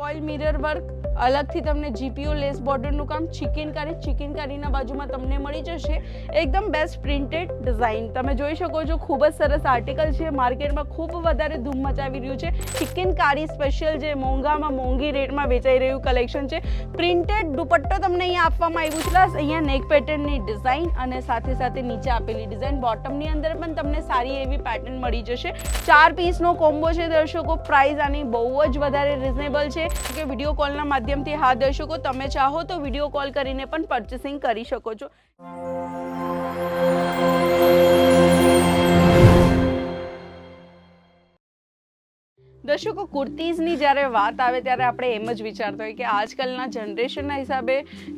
Foil mirror work, અલગથી તમને GPO less બોર્ડરનું કામ, ચિકનકારીના બાજુમાં તમને મળી જશે એકદમ બેસ્ટ પ્રિન્ટેડ ડિઝાઇન. તમે જોઈ શકો છો ખૂબ જ સરસ આર્ટિકલ છે, માર્કેટમાં ખૂબ વધારે ધૂમ મચાવી રહ્યું છે. ચિકનકારી સ્પેશિયલ જે મોંઘામાં મોંઘી રેટમાં વેચાઈ રહ્યું કલેક્શન છે. પ્રિન્ટેડ દુપટ્ટો તમને અહીંયા આપવામાં આવ્યું છે, પ્લસ અહીંયા નેક પેટર્નની ડિઝાઇન અને સાથે સાથે નીચે આપેલી ડિઝાઇન. બોટમની અંદર પણ તમને સારી એવી પેટર્ન મળી જશે. 4 પીસનો કોમ્બો છે દર્શકો. પ્રાઇસ આની બહુ જ વધારે રિઝનેબલ છે કે વિડીયો કોલના માધ્યમથી હા દર્શકો તમે ચાહો તો વિડીયો કોલ કરીને પણ પરચેસિંગ કરી શકો છો. દર્શકો કુર્તીઝની જ્યારે વાત આવે ત્યારે આપણે એમ જ વિચારતા હોય કે આજકાલના જનરેશનના હિસાબે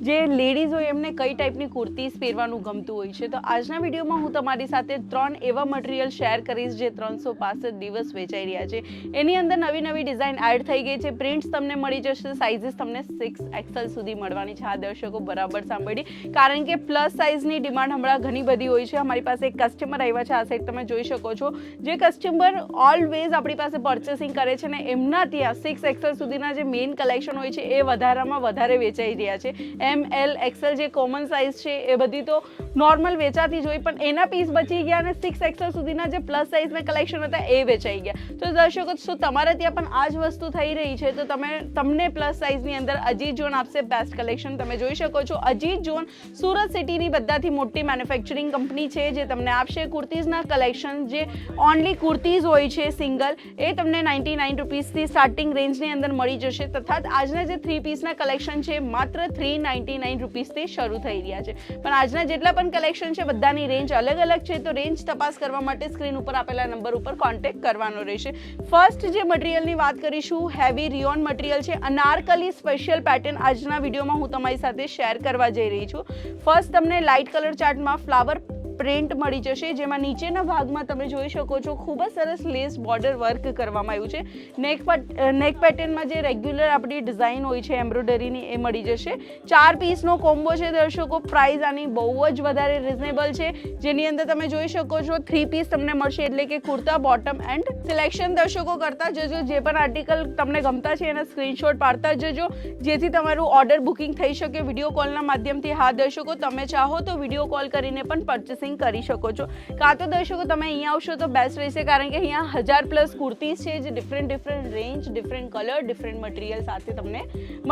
જે લેડીઝ હોય એમને કઈ ટાઈપની કુર્તીઝ પહેરવાનું ગમતું હોય છે. તો આજના વિડીયોમાં હું તમારી સાથે 3 એવા મટીરિયલ શેર કરીશ જે 365 દિવસ વેચાઈ રહ્યા છે. એની અંદર નવી નવી ડિઝાઇન એડ થઈ ગઈ છે, પ્રિન્ટ્સ તમને મળી જશે, સાઇઝીસ તમને 6XL સુધી મળવાની છે. હા દર્શકો બરાબર સાંભળી, કારણ કે પ્લસ સાઇઝની ડિમાન્ડ હમણાં ઘણી બધી હોય છે. અમારી પાસે એક કસ્ટમર આવ્યા છે, આ સાઈડ તમે જોઈ શકો છો, જે કસ્ટમર ઓલવેઝ આપણી પાસે પરચેસિંગ કરે છે ને એમના ત્યાં 6XL સુધીના જે મેઇન કલેક્શન હોય છે એ વધારામાં વધારે વેચાઈ રહ્યા છે. ML XL જે કોમન સાઇઝ છે એ બધી તો નોર્મલ વેચાતી જ હોય, પણ એના પીસ બચી ગયા અને 6XL સુધીના જે પ્લસ સાઇઝના કલેક્શન હતા એ વેચાઈ ગયા. તો દર્શકો શું તમારા ત્યાં પણ આ જ વસ્તુ થઈ રહી છે? તો તમને પ્લસ સાઇઝની અંદર અજીત ઝોન આપશે બેસ્ટ કલેક્શન. તમે જોઈ શકો છો અજીત ઝોન સુરત સિટીની બધાથી મોટી મેન્યુફેક્ચરિંગ કંપની છે જે તમને આપશે કુર્તીઝના કલેક્શન. જે ઓનલી કુર્તીઝ હોય છે સિંગલ, એ તમને 99 રૂપીસથી સ્ટાર્ટિંગ રેન્જની અંદર મળી જશે. તથા આજના જે 3 પીસના કલેક્શન છે માત્ર 399 રૂપીસથી શરૂ થઈ રહ્યા છે. પણ આજના જેટલા પણ કલેક્શન છે બધાની રેન્જ અલગ અલગ છે, તો રેન્જ તપાસ કરવા માટે સ્ક્રીન ઉપર આપેલા નંબર ઉપર કોન્ટેક્ટ કરવાનો રહેશે. ફર્સ્ટ જે મટીરિયલની વાત કરીશું, હેવી રિયોન મટીરિયલ છે, અનારકલી સ્પેશિયલ પેટર્ન આજના વિડીયોમાં હું તમારી સાથે શેર કરવા જઈ રહી છું. ફર્સ્ટ તમને લાઇટ કલર ચાર્ટમાં ફ્લાવર પ્રિન્ટ મળી જશે, જેમાં નીચેના ભાગમાં તમે જોઈ શકો છો ખૂબ જ સરસ લેસ બોર્ડર વર્ક કરવામાં આવ્યું છે. નેક પેટર્નમાં જે રેગ્યુલર આપણી ડિઝાઇન હોય છે એમ્બ્રોઇડરીની એ મળી જશે. 4 પીસનો કોમ્બો છે દર્શકો. પ્રાઇસ આની બહુ જ વધારે રિઝનેબલ છે, જેની અંદર તમે જોઈ શકો છો 3 પીસ તમને મળશે, એટલે કે કુર્તા, બોટમ એન્ડ સિલેક્શન દર્શકો કરતા જજો. જે પણ આર્ટિકલ તમને ગમતા છે એના સ્ક્રીનશોટ પાડતા જજો, જેથી તમારું ઓર્ડર બુકિંગ થઈ શકે વિડીયો કોલના માધ્યમથી. હા દર્શકો તમે ચાહો તો વિડીયો કોલ કરીને પણ પરચેસિંગ કરી શકો છો. કાં તો દર્શકો તમે અહીંયા આવશો તો બેસ્ટ રહેશે, કારણ કે અહીંયા 1000+ કુર્તીઝ છે જે different range, different colour, different material સાથે તમને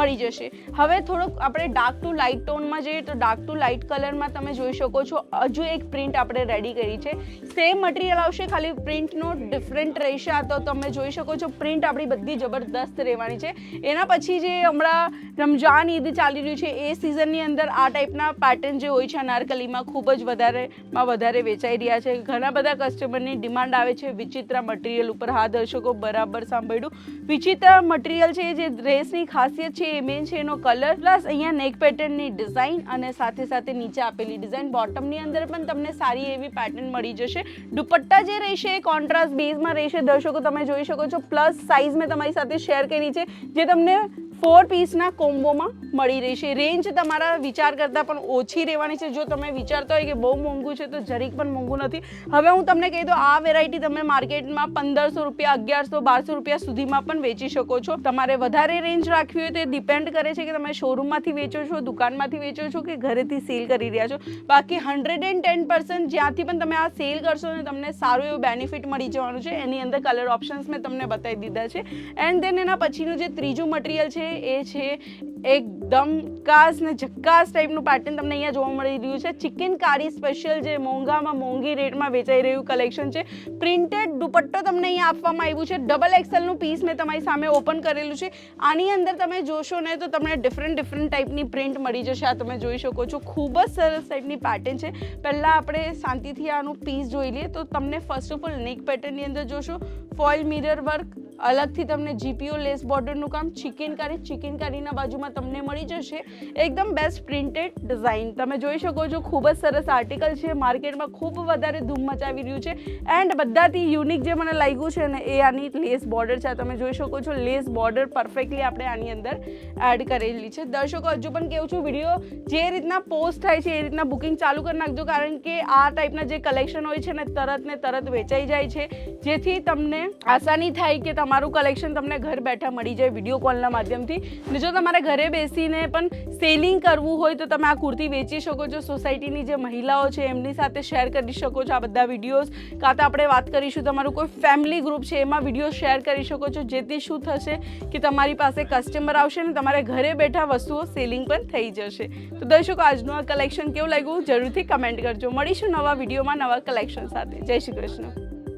મળી જશે. હવે થોડુંક આપણે ડાર્ક ટુ લાઇટ ટોનમાં જઈએ તો ડાર્ક ટુ લાઇટ કલરમાં તમે જોઈ શકો છો હજુ એક પ્રિન્ટ આપણે રેડી કરી છે. સેમ મટીરિયલ આવશે, ખાલી પ્રિન્ટનો ડિફરન્ટ રહેશે. આ તો તમે જોઈ શકો છો પ્રિન્ટ આપણી બધી જબરદસ્ત રહેવાની છે. એના પછી જે હમણાં રમજાન ઈદ ચાલી રહ્યું છે એ સિઝનની અંદર આ ટાઈપના પેટર્ન જે હોય છે અનારકલીમાં ખૂબ જ વધારે વેચાઈ રહ્યા છે. ઘણા બધા કસ્ટમરની ડિમાન્ડ આવે છે વિચિત્ર મટીરિયલ ઉપર. હા દર્શકો બરાબર સાંભળ્યું, વિચિત્ર મટીરિયલ છે. જે ડ્રેસની ખાસિયત છે એ મેન છે એનો કલર, પ્લસ અહીંયા નેક પેટર્નની ડિઝાઇન અને સાથે સાથે નીચે આપેલી ડિઝાઇન. બોટમની અંદર પણ તમને સારી એવી પેટર્ન મળી જશે. દુપટ્ટા જે રહેશે એ કોન્ટ્રાસ્ટ બેઝમાં રહેશે દર્શકો. તમે જોઈ શકો છો પ્લસ સાઇઝ મેં તમારી સાથે શેર કરી છે, જે તમને 4 પીસના કોમ્બોમાં મળી રહેશે. રેન્જ તમારા વિચાર કરતાં પણ ઓછી રહેવાની છે. જો તમે વિચારતા હોય કે બહુ મોંઘું છે તો જરીક પણ મોંઘું નથી. હવે હું તમને કહી દઉં, આ વેરાયટી તમે માર્કેટમાં 1500 રૂપિયા, 1100, 1200 રૂપિયા સુધીમાં પણ વેચી શકો છો. તમારે વધારે રેન્જ રાખવી હોય તો ડિપેન્ડ કરે છે કે તમે શોરૂમમાંથી વેચો છો, દુકાનમાંથી વેચો છો કે ઘરેથી સેલ કરી રહ્યા છો. બાકી 110% જ્યાંથી પણ તમે આ સેલ કરશો ને તમને સારું એવું બેનિફિટ મળી જવાનું છે. એની અંદર કલર ઓપ્શન્સ મેં તમને બતાવી દીધા છે. એન્ડ દેન એના પછીનું જે ત્રીજું મટીરિયલ છે એ છે એકદમ કાસ ને ઝક્કાસ ટાઈપનું પેટર્ન તમને અહીંયા જોવા મળી રહ્યું છે. ચિકનકારી સ્પેશિયલ જે મોંઘામાં મોંઘી રેટમાં વેચાઈ રહ્યું કલેક્શન છે. પ્રિન્ટેડ દુપટ્ટો તમને અહીંયા આપવામાં આવ્યું છે. XXL નું પીસ મેં તમારી સામે ઓપન કરેલું છે. આની અંદર તમે જોશો ને તો તમને ડિફરન્ટ ટાઈપની પ્રિન્ટ મળી જશે. આ તમે જોઈ શકો છો ખૂબ જ સરસ ટાઈપની પેટર્ન છે. પહેલાં આપણે શાંતિથી આનું પીસ જોઈ લઈએ તો તમને ફર્સ્ટ ઓફ ઓલ નેક પેટર્નની અંદર જોશો ફોઇલ મિરર વર્ક, અલગથી તમને જીપીઓ લેસ બોર્ડરનું કામ, ચિકનકારીના બાજુમાં તમને મળી જશે એકદમ બેસ્ટ પ્રિન્ટેડ ડિઝાઇન. તમે જોઈ શકો છો ખૂબ જ સરસ આર્ટિકલ છે, માર્કેટમાં ખૂબ વધારે ધૂમ મચાવી રહ્યું છે. એન્ડ બધાથી યુનિક જે મને લાગ્યું છે ને એ આની લેસ બોર્ડર છે. તમે જોઈ શકો છો લેસ બોર્ડર પરફેક્ટલી આપણે આની અંદર એડ કરેલી છે. દર્શકો હજુ પણ કહું છું, વિડીયો જે રીતના પોસ્ટ થાય છે એ રીતના બુકિંગ ચાલુ કરી નાખજો, કારણ કે આ ટાઈપના જે કલેક્શન હોય છે ને તરત વેચાઈ જાય છે, જેથી તમને આસાની થાય કે તમારું કલેક્શન તમને ઘર બેઠા મળી જાય વિડીયો કોલના માધ્યમથી. અને જો તમારે ઘરે બેસીને પણ સેલિંગ કરવું હોય તો તમે આ કુર્તી વેચી શકો છો. સોસાયટીની જે મહિલાઓ છે એમની સાથે શેર કરી શકો છો આ બધા વિડીયોઝ. કાં તો આપણે વાત કરીશું તમારું કોઈ ફેમિલી ગ્રુપ છે એમાં વિડીયો શેર કરી શકો છો, જેથી શું થશે કે તમારી પાસે કસ્ટમર આવશે ને તમારે ઘરે બેઠા વસ્તુઓ સેલિંગ પણ થઈ જશે. તો દર્શકો, આજનું આ કલેક્શન કેવું લાગ્યું જરૂરથી કમેન્ટ કરજો. મળીશું નવા વિડીયોમાં નવા કલેક્શન સાથે. જય શ્રી કૃષ્ણ.